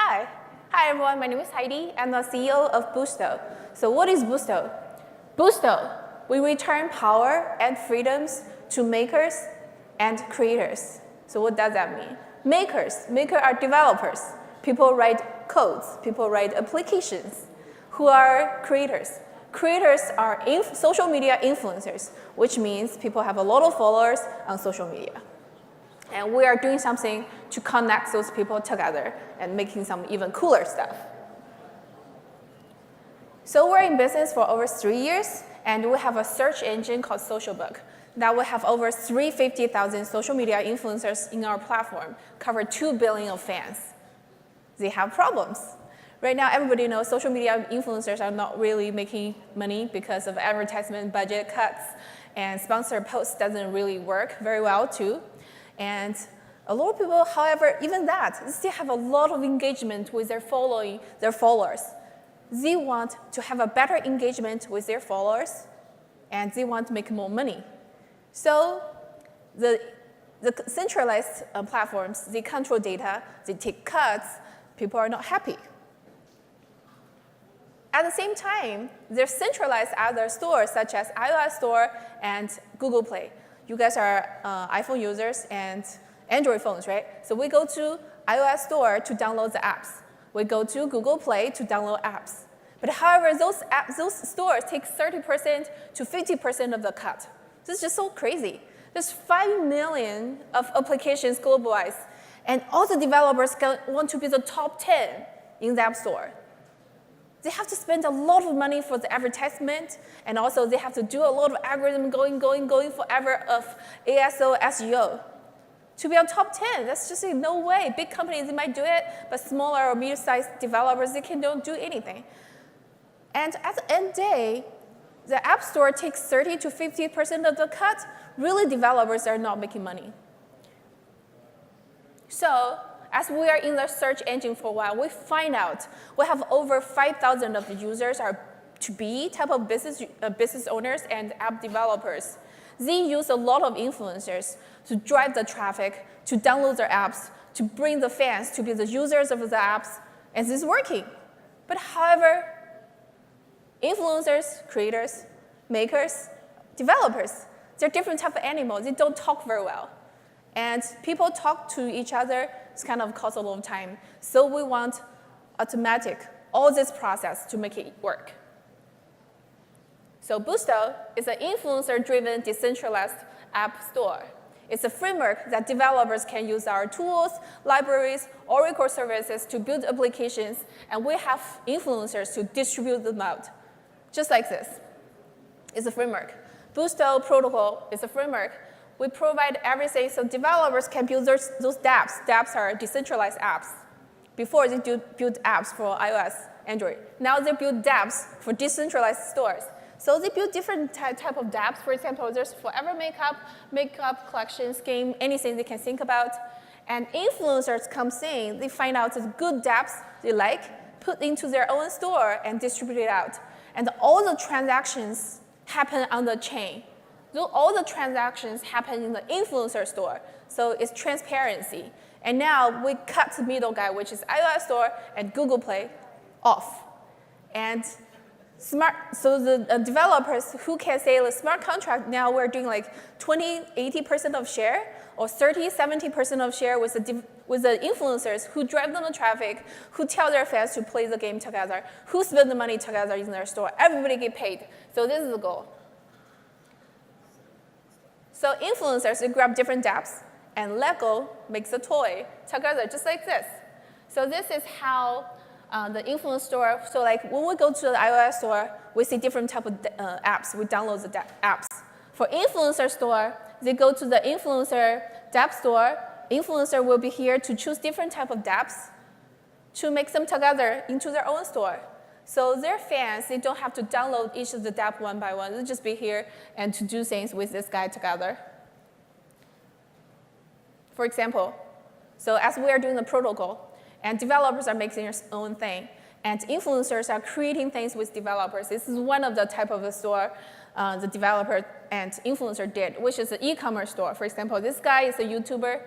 Hi everyone, my name is Heidi. I'm the CEO of Boosto. So what is Boosto? Boosto, we return power and freedoms to makers and creators. So what does that mean? Makers are developers. People write codes, people write applications. Who are creators? Creators are social media influencers, which means people have a lot of followers on social media. And we are doing something to connect those people together and making some even cooler stuff. So we're in business for over 3 years, and we have a search engine called SocialBook that we have over 350,000 social media influencers in our platform, cover 2 billion of fans. They have problems. Right now, everybody knows social media influencers are not really making money because of advertisement budget cuts, and sponsored posts doesn't really work very well too. And a lot of people, however, even that, they still have a lot of engagement with their followers. They want to have a better engagement with their followers, and they want to make more money. So the centralized platforms, they control data, they take cuts, people are not happy. At the same time, there's centralized other stores, such as iOS Store and Google Play. You guys are iPhone users and Android phones, right? So we go to iOS Store to download the apps. We go to Google Play to download apps. But however, those stores take 30% to 50% of the cut. This is just so crazy. There's 5 million of applications globalized, and all the developers want to be the top 10 in the App Store. They have to spend a lot of money for the advertisement, and also they have to do a lot of algorithm going forever of ASO, SEO. To be on top 10, that's just no way. Big companies, they might do it, but smaller or medium-sized developers, they don't do anything. And at the end of the day, the App Store takes 30 to 50% of the cut. Really, developers are not making money. So as we are in the search engine for a while, we find out we have over 5,000 of the users are to-be type of business owners and app developers. They use a lot of influencers to drive the traffic, to download their apps, to bring the fans to be the users of the apps, and this is working. But however, influencers, creators, makers, developers, they're different type of animals. They don't talk very well. And people talk to each other, it's kind of costs a lot of time. So we want automatic, all this process to make it work. So Boosto is an influencer-driven decentralized app store. It's a framework that developers can use our tools, libraries, Oracle services to build applications, and we have influencers to distribute them out. Just like this. It's a framework. Boosto protocol is a framework. We provide everything so developers can build those dApps. dApps are decentralized apps. Before, they build apps for iOS, Android. Now they build dApps for decentralized stores. So they build different type of dApps. For example, there's forever makeup collections, game, anything they can think about. And influencers come in, they find out the good dApps they like, put into their own store, and distribute it out. And all the transactions happen on the chain. All the transactions happen in the influencer store, so it's transparency. And now we cut the middle guy, which is iOS Store and Google Play, off. And so the developers who can say the smart contract, now we're doing like 20, 80% of share, or 30, 70% of share with the influencers who drive them the traffic, who tell their fans to play the game together, who spend the money together in their store. Everybody get paid. So this is the goal. So influencers, they grab different dApps, and Lego makes a toy together, just like this. So this is how the influencer store, so like when we go to the iOS store, we see different type of apps. We download the apps. For influencer store, they go to the influencer dApp store. Influencer will be here to choose different type of dApps to make them together into their own store. So their fans, they don't have to download each of the dApp one by one. They'll just be here and to do things with this guy together. For example, so as we are doing the protocol, and developers are making their own thing, and influencers are creating things with developers. This is one of the type of a store the developer and influencer did, which is an e-commerce store. For example, this guy is a YouTuber,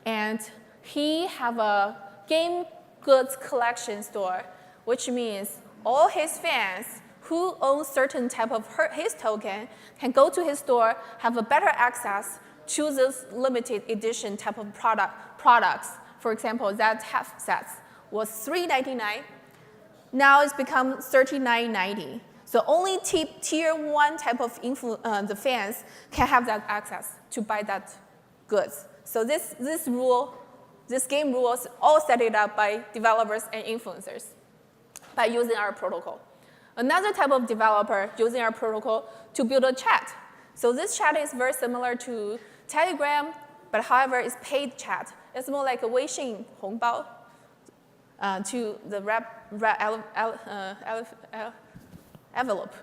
and he have a game goods collection store, which means all his fans who own certain type of his token can go to his store, have a better access to this limited edition type of products. For example, that half sets was $3.99. Now it's become $39.90. So only tier 1 type of the fans can have that access to buy that goods. So this game rules all set it up by developers and influencers by using our protocol. Another type of developer using our protocol to build a chat. So this chat is very similar to Telegram, but however, it's paid chat. It's more like a Weixin 红包to the envelope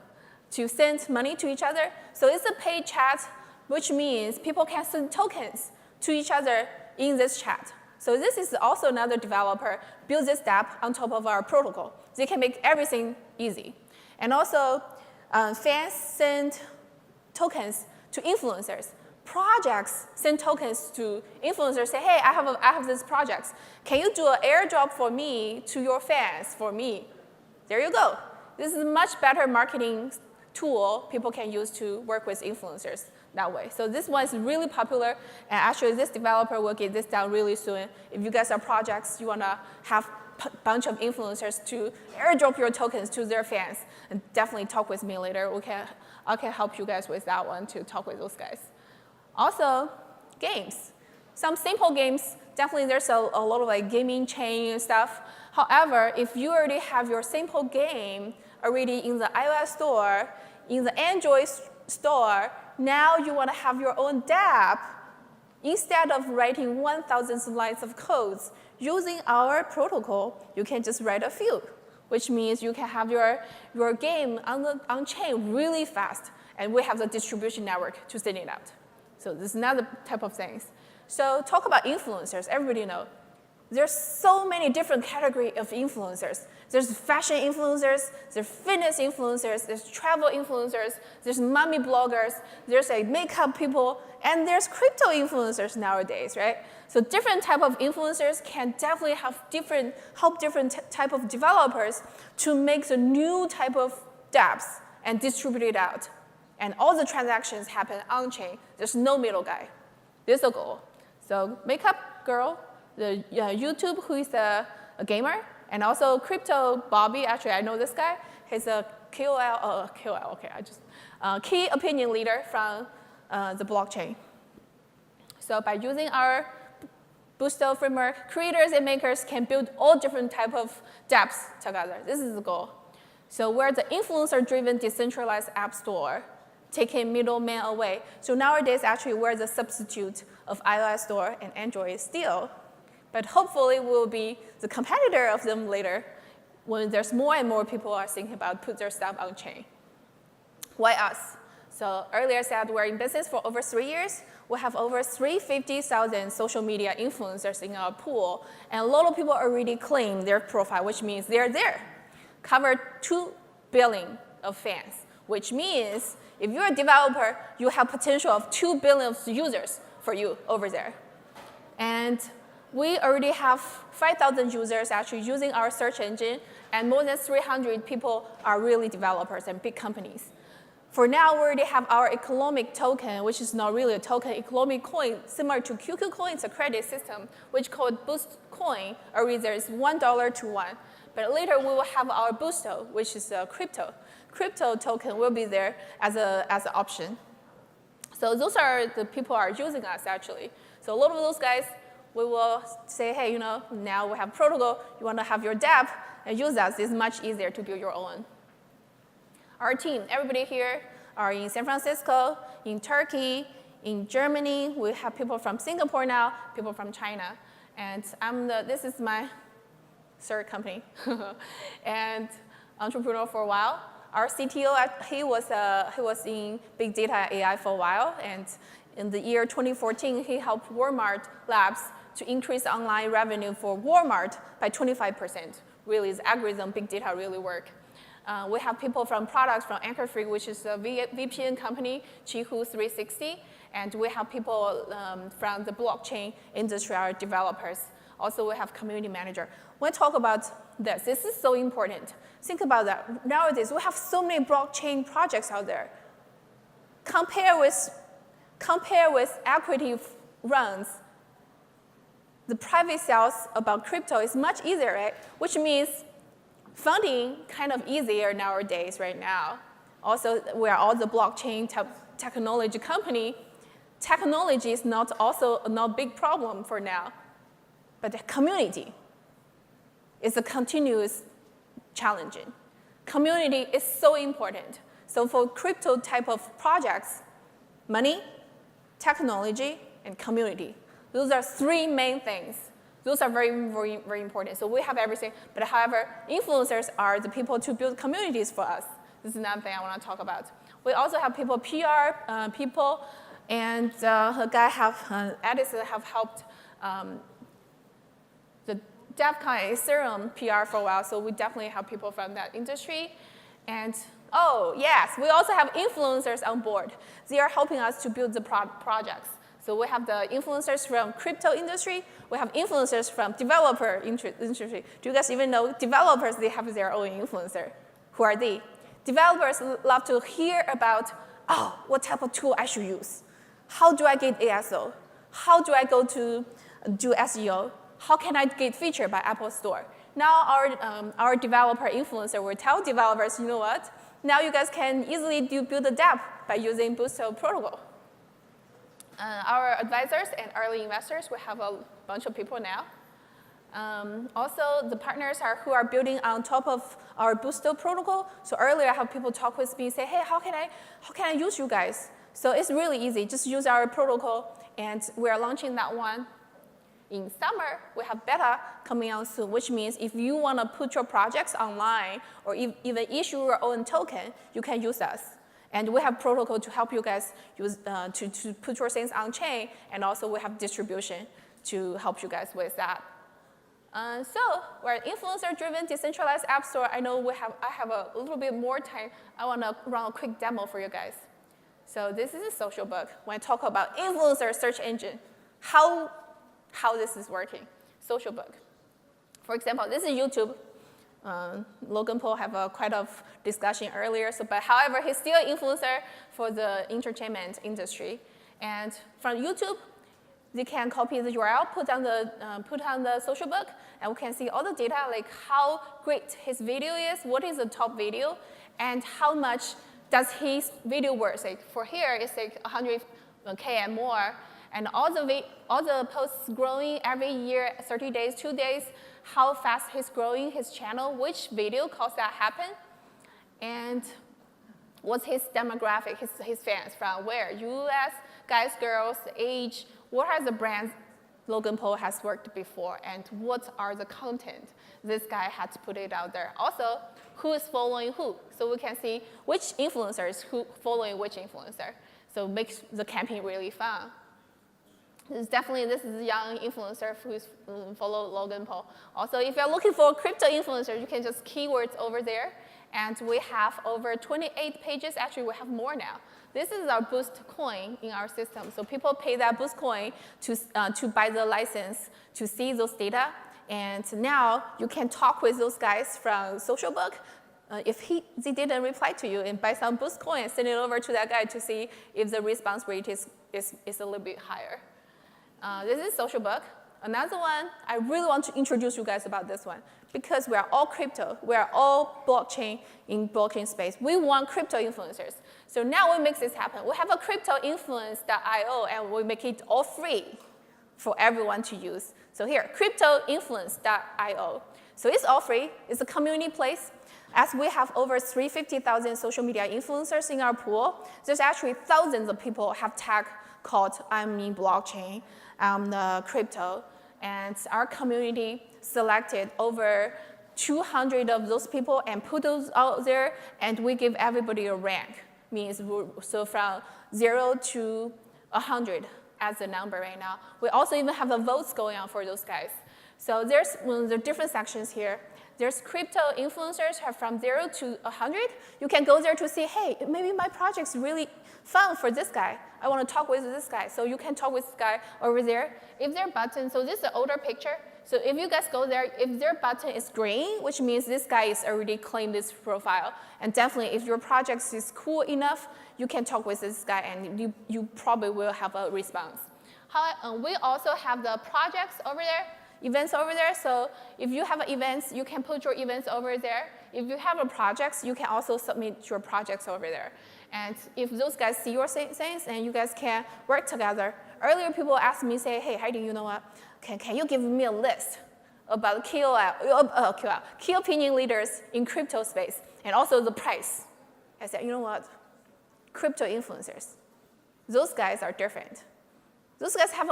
to send money to each other. So it's a paid chat, which means people can send tokens to each other in this chat. So this is also another developer build this app on top of our protocol. They can make everything easy. And also, fans send tokens to influencers. Projects send tokens to influencers, say, hey, I have this project. Can you do an airdrop for me to your fans for me? There you go. This is a much better marketing tool people can use to work with influencers that way. So this one is really popular, and actually this developer will get this down really soon. If you guys are projects, you want to have a bunch of influencers to airdrop your tokens to their fans, and definitely talk with me later. I can help you guys with that one to talk with those guys. Also, games. Some simple games, definitely there's a lot of like gaming chain and stuff. However, if you already have your simple game already in the iOS store, in the Android store, now you want to have your own dApp. Instead of writing 1,000 lines of codes, using our protocol, you can just write a few, which means you can have your game on chain really fast, and we have the distribution network to send it out. So this is another type of things. So talk about influencers, everybody know. There's so many different categories of influencers. There's fashion influencers, there's fitness influencers, there's travel influencers, there's mommy bloggers, there's like makeup people, and there's crypto influencers nowadays, right? So different type of influencers can definitely help different type of developers to make the new type of dApps and distribute it out. And all the transactions happen on-chain. There's no middle guy. This is the goal. So makeup girl, the YouTube who is a gamer, and also crypto Bobby. Actually, I know this guy. He's a KOL. Okay, key opinion leader from the blockchain. So by using our Boosto framework, creators and makers can build all different type of dApps together. This is the goal. So we're the influencer-driven decentralized app store, taking middleman away. So nowadays, actually, we're the substitute of iOS store and Android still. But hopefully, we'll be the competitor of them later when there's more and more people are thinking about put their stuff on chain. Why us? So earlier I said we're in business for over 3 years. We have over 350,000 social media influencers in our pool. And a lot of people already claim their profile, which means they're there. Cover 2 billion of fans, which means if you're a developer, you have potential of 2 billion users for you over there. And we already have 5,000 users actually using our search engine, and more than 300 people are really developers and big companies. For now, we already have our economic token, which is not really a token, economic coin, similar to QQ coin. It's a credit system, which called Boost Coin. Already there is $1 to 1. But later, we will have our Boosto, which is a crypto. Crypto token will be there as an option. So those are the people who are using us, actually. So a lot of those guys, we will say, hey, now we have protocol. You want to have your dApp and use us. It's much easier to build your own. Our team, everybody here are in San Francisco, in Turkey, in Germany. We have people from Singapore now, people from China. And this is my third company. And entrepreneur for a while. Our CTO, he was in big data AI for a while. And in the year 2014, he helped Walmart Labs to increase online revenue for Walmart by 25%. Really, the algorithm, big data really work. We have people from products from Anchorfree, which is a VPN company, Qihoo 360. And we have people from the blockchain industry, our developers, Also, we have community manager. When I talk about this is so important. Think about that. Nowadays, we have so many blockchain projects out there. Compare with equity runs. The private sales about crypto is much easier, right? Which means funding kind of easier nowadays right now. Also, we are all the blockchain technology company. Technology is not a big problem for now, but the community is a continuous challenging. Community is so important. So for crypto type of projects, money, technology, and community. Those are three main things. Those are very, very, very important. So we have everything, but however, influencers are the people to build communities for us. This is another thing I want to talk about. We also have people, PR people, and her guy Edison have helped the DevCon and Ethereum PR for a while, so we definitely have people from that industry. And oh, yes, we also have influencers on board. They are helping us to build the projects. So we have the influencers from crypto industry. We have influencers from developer industry. Do you guys even know developers, they have their own influencer? Who are they? Developers love to hear about, oh, what type of tool I should use? How do I get ASO? How do I go to do SEO? How can I get featured by Apple Store? Now our developer influencer will tell developers, you know what? Now you guys can easily build a dApp by using Bootstrap protocol. Our advisors and early investors, we have a bunch of people now. Also, the partners who are building on top of our Bootstrap protocol. So earlier, I have people talk with me and say, hey, how can I use you guys? So it's really easy. Just use our protocol, and we are launching that one. In summer, we have beta coming out soon, which means if you want to put your projects online or even issue your own token, you can use us. And we have protocol to help you guys use to put your things on chain, and also we have distribution to help you guys with that. So we're an influencer-driven decentralized app store. I know I have a little bit more time. I want to run a quick demo for you guys. So this is a social book. When I talk about influencer search engine, how this is working, social book. For example, this is YouTube. Logan Paul have quite a discussion earlier, but however, he's still an influencer for the entertainment industry. And from YouTube, they can copy the URL, put on the social book, and we can see all the data, like how great his video is, what is the top video, and how much does his video worth. Like for here, it's like 100K and more. And all the posts growing every year, 30 days, 2 days, how fast he's growing his channel, which video caused that happen, and what's his demographic, his fans from where, US, guys, girls, age, what are the brands Logan Paul has worked before, and what are the content this guy had to put it out there. Also, who is following who, so we can see which influencers who following which influencer, so makes the campaign really fun. This is a young influencer who's follow Logan Paul. Also, if you're looking for crypto influencers, you can just keywords over there. And we have over 28 pages. Actually, we have more now. This is our Boost coin in our system. So people pay that Boost coin to buy the license to see those data. And now you can talk with those guys from Social Book. If they didn't reply to you, and buy some Boost coin and send it over to that guy to see if the response rate is a little bit higher. This is Social Book. Another one, I really want to introduce you guys about this one because we are all crypto. We are all blockchain in blockchain space. We want crypto influencers. So now we make this happen. We have a cryptoinfluence.io, and we make it all free for everyone to use. So here, cryptoinfluence.io. So it's all free. It's a community place. As we have over 350,000 social media influencers in our pool, there's actually thousands of people have tag called I'm in blockchain, crypto, and our community selected over 200 of those people and put those out there, and we give everybody a rank. Means so from 0 to 100 as the number right now. We also even have the votes going on for those guys. So there's the different sections here. There's crypto influencers from 0 to 100. You can go there to see, hey, maybe my project's really fun for this guy. I want to talk with this guy. So you can talk with this guy over there. If there are buttons, so this is an older picture. So if you guys go there, if their button is green, which means this guy is already claimed this profile, and definitely if your project is cool enough, you can talk with this guy and you probably will have a response. We also have the projects over there, events over there. So if you have events, you can put your events over there. If you have a projects, you can also submit your projects over there. And if those guys see your things, and you guys can work together. Earlier, people asked me, say, hey, Heidi, you know what? Can you give me a list about key opinion leaders in crypto space and also the price? I said, you know what? Crypto influencers, those guys are different. Those guys have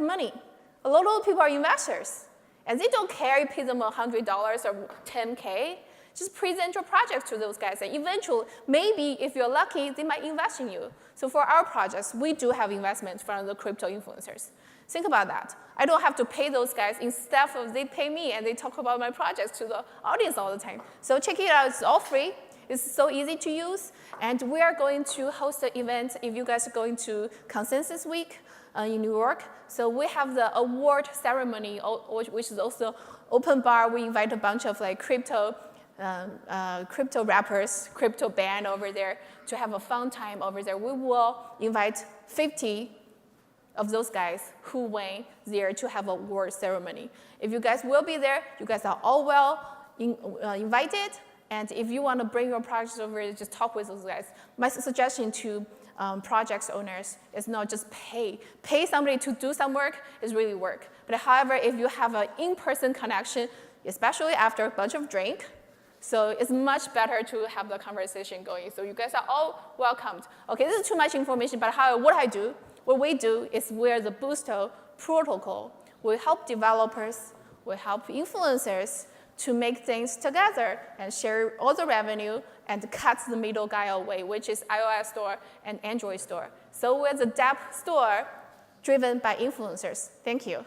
money. A lot of people are investors, and they don't care if you pay them $100 or $10K. Just present your project to those guys, and eventually, maybe if you're lucky, they might invest in you. So for our projects, we do have investments from the crypto influencers. Think about that. I don't have to pay those guys. Instead of they pay me and they talk about my projects to the audience all the time. So check it out. It's all free. It's so easy to use. And we are going to host an event if you guys are going to Consensus Week in New York. So we have the award ceremony, which is also open bar. We invite a bunch of like crypto rappers, crypto band over there to have a fun time over there. We will invite 50 of those guys who win there to have a award ceremony. If you guys will be there, you guys are all invited. And if you want to bring your projects over, just talk with those guys. My suggestion to projects owners is not just pay. Pay somebody to do some work is really work. But however, if you have an in-person connection, especially after a bunch of drink, so it's much better to have the conversation going. So you guys are all welcomed. Okay, this is too much information, but what we do is we're the Boosto protocol. We help developers, we help influencers to make things together and share all the revenue and cut the middle guy away, which is iOS store and Android store. So we're the dApp store driven by influencers. Thank you.